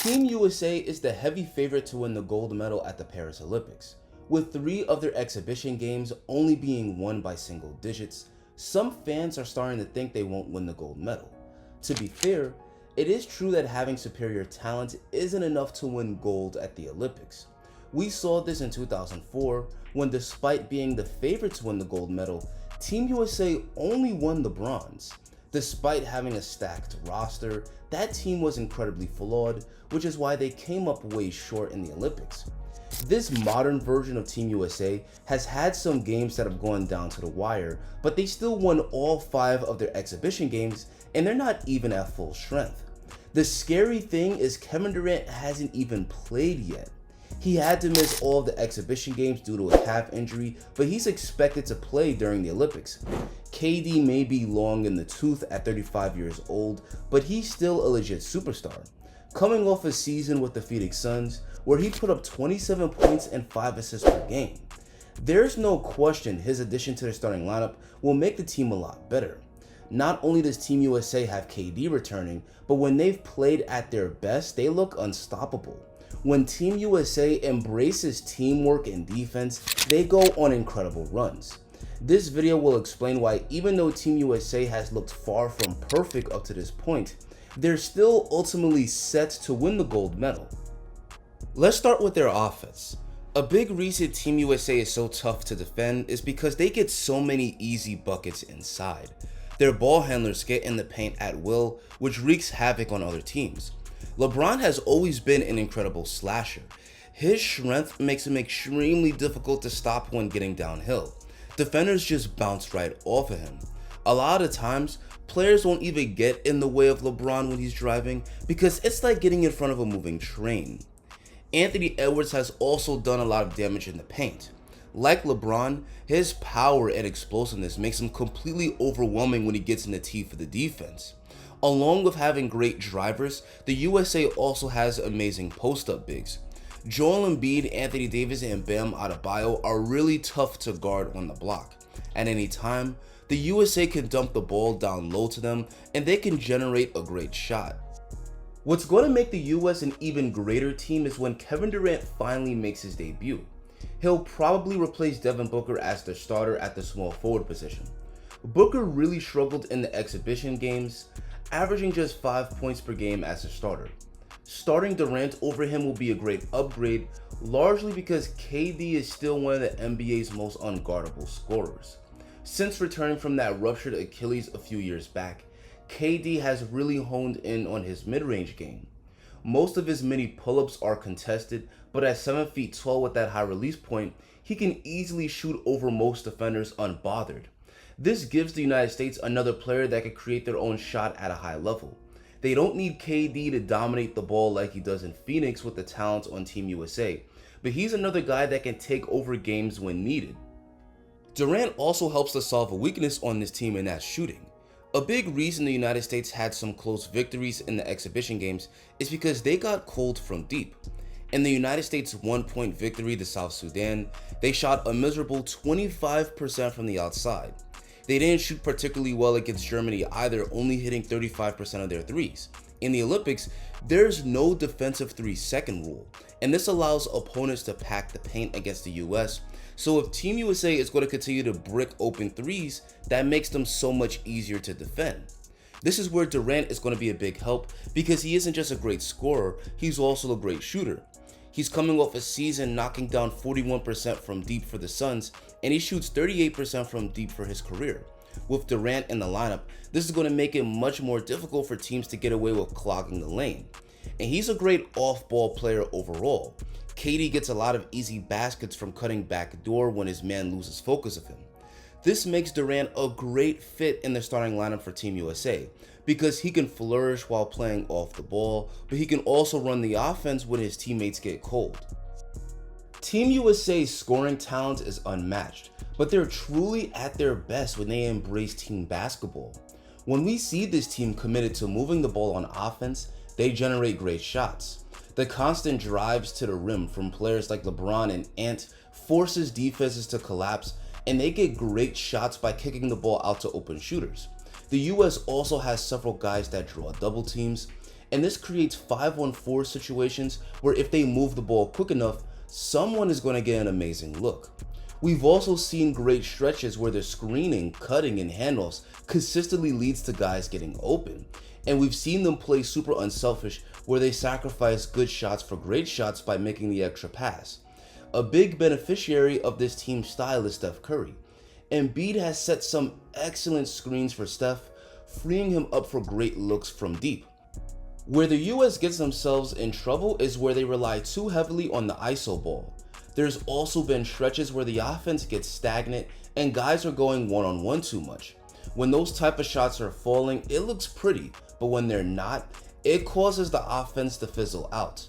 Team USA is the heavy favorite to win the gold medal at the Paris Olympics. With 3 of their exhibition games only being won by single digits, some fans are starting to think they won't win the gold medal. To be fair, it is true that having superior talent isn't enough to win gold at the Olympics. We saw this in 2004 when, despite being the favorite to win the gold medal, Team USA only won the bronze. Despite having a stacked roster, that team was incredibly flawed, which is why they came up way short in the Olympics. This modern version of Team USA has had some games that have gone down to the wire, but they still won all 5 of their exhibition games, and they're not even at full strength. The scary thing is Kevin Durant hasn't even played yet. He had to miss all of the exhibition games due to a calf injury, but he's expected to play during the Olympics. KD may be long in the tooth at 35 years old, but he's still a legit superstar. Coming off a season with the Phoenix Suns, where he put up 27 points and 5 assists per game. There's no question his addition to the starting lineup will make the team a lot better. Not only does Team USA have KD returning, but when they've played at their best, they look unstoppable. When Team USA embraces teamwork and defense, they go on incredible runs. This video will explain why, even though Team USA has looked far from perfect up to this point, they're still ultimately set to win the gold medal. Let's start with their offense. A big reason Team USA is so tough to defend is because they get so many easy buckets inside. Their ball handlers get in the paint at will, which wreaks havoc on other teams. LeBron has always been an incredible slasher. His strength makes him extremely difficult to stop when getting downhill. Defenders just bounce right off of him. A lot of times, players won't even get in the way of LeBron when he's driving because it's like getting in front of a moving train. Anthony Edwards has also done a lot of damage in the paint. Like LeBron, his power and explosiveness makes him completely overwhelming when he gets in the teeth of the defense. Along with having great drivers, the USA also has amazing post-up bigs. Joel Embiid, Anthony Davis, and Bam Adebayo are really tough to guard on the block. At any time, the USA can dump the ball down low to them and they can generate a great shot. What's going to make the US an even greater team is when Kevin Durant finally makes his debut. He'll probably replace Devin Booker as the starter at the small forward position. Booker really struggled in the exhibition games, averaging just 5 points per game as a starter. Starting Durant over him will be a great upgrade, largely because KD is still one of the NBA's most unguardable scorers. Since returning from that ruptured Achilles a few years back, KD has really honed in on his mid-range game. Most of his mini pull-ups are contested, but at 7 feet tall with that high release point, he can easily shoot over most defenders unbothered. This gives the United States another player that can create their own shot at a high level. They don't need KD to dominate the ball like he does in Phoenix with the talent on Team USA, but he's another guy that can take over games when needed. Durant also helps to solve a weakness on this team, and that's shooting. A big reason the United States had some close victories in the exhibition games is because they got cold from deep. In the United States' 1-point victory to South Sudan, they shot a miserable 25% from the outside. They didn't shoot particularly well against Germany either, only hitting 35% of their threes. In the Olympics, there's no defensive 3-second rule, and this allows opponents to pack the paint against the US. So if Team USA is going to continue to brick open threes, that makes them so much easier to defend. This is where Durant is going to be a big help because he isn't just a great scorer, he's also a great shooter. He's coming off a season knocking down 41% from deep for the Suns, and he shoots 38% from deep for his career. With Durant in the lineup, this is going to make it much more difficult for teams to get away with clogging the lane. And he's a great off-ball player overall. KD gets a lot of easy baskets from cutting back door when his man loses focus of him. This makes Durant a great fit in the starting lineup for Team USA because he can flourish while playing off the ball, but he can also run the offense when his teammates get cold. Team USA's scoring talent is unmatched, but they're truly at their best when they embrace team basketball. When we see this team committed to moving the ball on offense, they generate great shots. The constant drives to the rim from players like LeBron and Ant forces defenses to collapse, and they get great shots by kicking the ball out to open shooters. The US also has several guys that draw double teams, and this creates 5-on-4 situations where if they move the ball quick enough, someone is going to get an amazing look. We've also seen great stretches where the screening, cutting, and handoffs consistently leads to guys getting open, and we've seen them play super unselfish where they sacrifice good shots for great shots by making the extra pass. A big beneficiary of this team style is Steph Curry. Embiid has set some excellent screens for Steph, freeing him up for great looks from deep. Where the US gets themselves in trouble is where they rely too heavily on the ISO ball. There's also been stretches where the offense gets stagnant and guys are going one-on-one too much. When those type of shots are falling, it looks pretty, but when they're not, it causes the offense to fizzle out.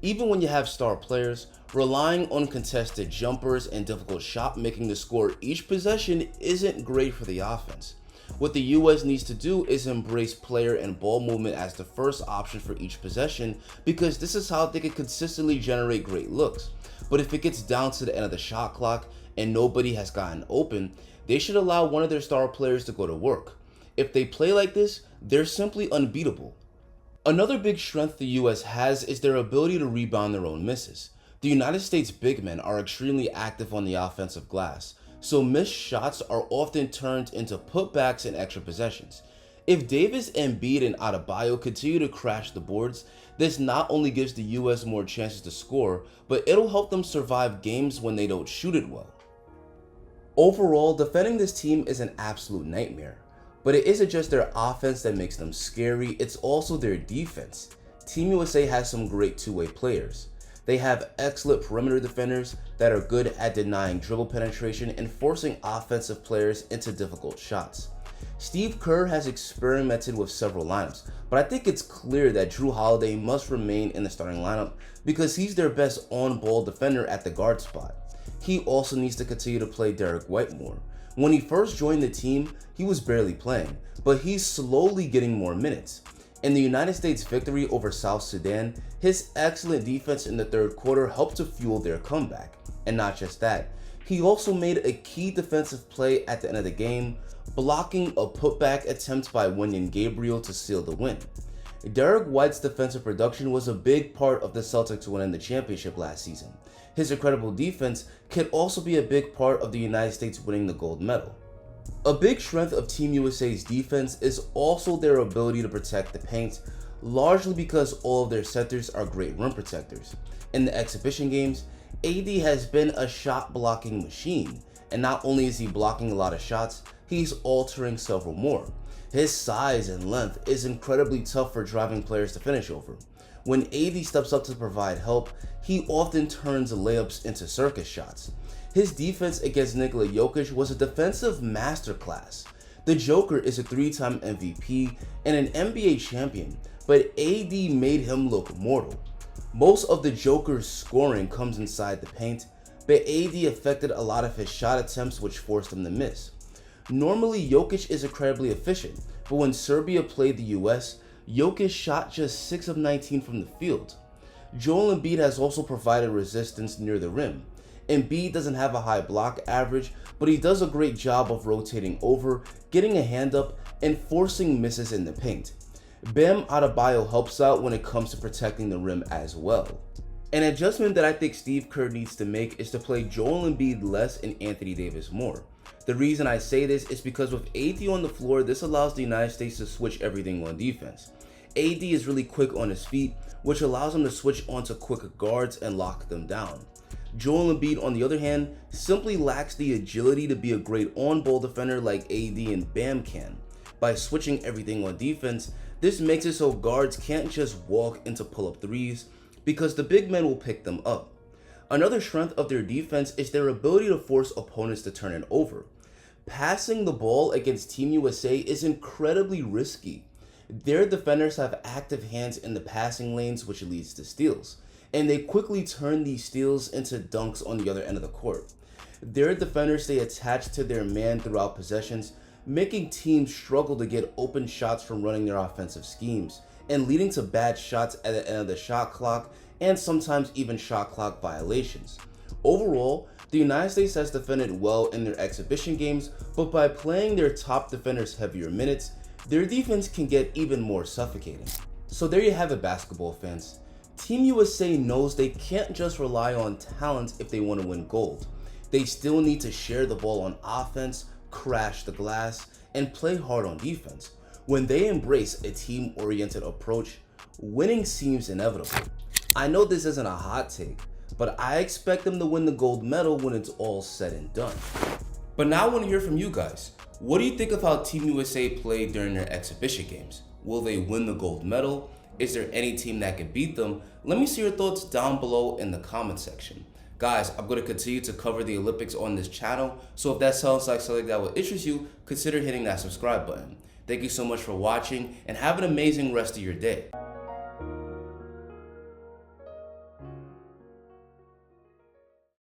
Even when you have star players, relying on contested jumpers and difficult shot making to score each possession isn't great for the offense. What the US needs to do is embrace player and ball movement as the first option for each possession, because this is how they can consistently generate great looks. But if it gets down to the end of the shot clock and nobody has gotten open, they should allow one of their star players to go to work. If they play like this, they're simply unbeatable. Another big strength the US has is their ability to rebound their own misses. The United States big men are extremely active on the offensive glass, so missed shots are often turned into putbacks and extra possessions. If Davis, Embiid, and Adebayo continue to crash the boards, this not only gives the US more chances to score, but it'll help them survive games when they don't shoot it well. Overall, defending this team is an absolute nightmare, but it isn't just their offense that makes them scary, it's also their defense. Team USA has some great two-way players. They have excellent perimeter defenders that are good at denying dribble penetration and forcing offensive players into difficult shots. Steve Kerr has experimented with several lineups, but I think it's clear that Jrue Holiday must remain in the starting lineup because he's their best on-ball defender at the guard spot. He also needs to continue to play Derek White more. When he first joined the team, he was barely playing, but he's slowly getting more minutes. In the United States' victory over South Sudan, his excellent defense in the third quarter helped to fuel their comeback. And not just that, he also made a key defensive play at the end of the game, blocking a putback attempt by Wenyen Gabriel to seal the win. Derek White's defensive production was a big part of the Celtics winning the championship last season. His incredible defense could also be a big part of the United States winning the gold medal. A big strength of Team USA's defense is also their ability to protect the paint, largely because all of their centers are great rim protectors. In the exhibition games, AD has been a shot blocking machine, and not only is he blocking a lot of shots, he's altering several more. His size and length is incredibly tough for driving players to finish over. When AD steps up to provide help, he often turns layups into circus shots. His defense against Nikola Jokic was a defensive masterclass. The Joker is a 3-time MVP and an NBA champion, but AD made him look mortal. Most of the Joker's scoring comes inside the paint, but AD affected a lot of his shot attempts, which forced him to miss. Normally, Jokic is incredibly efficient, but when Serbia played the US, Jokic shot just 6 of 19 from the field. Joel Embiid has also provided resistance near the rim. Embiid doesn't have a high block average, but he does a great job of rotating over, getting a hand up, and forcing misses in the paint. Bam Adebayo helps out when it comes to protecting the rim as well. An adjustment that I think Steve Kerr needs to make is to play Joel Embiid less and Anthony Davis more. The reason I say this is because with AD on the floor, this allows the United States to switch everything on defense. AD is really quick on his feet, which allows him to switch onto quicker guards and lock them down. Joel Embiid, on the other hand, simply lacks the agility to be a great on-ball defender like AD and Bam can. By switching everything on defense, this makes it so guards can't just walk into pull-up threes because the big men will pick them up. Another strength of their defense is their ability to force opponents to turn it over. Passing the ball against Team USA is incredibly risky. Their defenders have active hands in the passing lanes, which leads to steals, and they quickly turn these steals into dunks on the other end of the court. Their defenders stay attached to their man throughout possessions, making teams struggle to get open shots from running their offensive schemes, and leading to bad shots at the end of the shot clock and sometimes even shot clock violations. Overall, the United States has defended well in their exhibition games, but by playing their top defenders heavier minutes, their defense can get even more suffocating. So there you have it, basketball fans. Team USA knows they can't just rely on talent if they want to win gold. They still need to share the ball on offense, crash the glass, and play hard on defense. When they embrace a team-oriented approach, winning seems inevitable. I know this isn't a hot take, but I expect them to win the gold medal when it's all said and done. But now I want to hear from you guys. What do you think of how Team USA played during their exhibition games? Will they win the gold medal? Is there any team that can beat them? Let me see your thoughts down below in the comment section. Guys, I'm going to continue to cover the Olympics on this channel, so if that sounds like something that will interest you, consider hitting that subscribe button. Thank you so much for watching, and have an amazing rest of your day.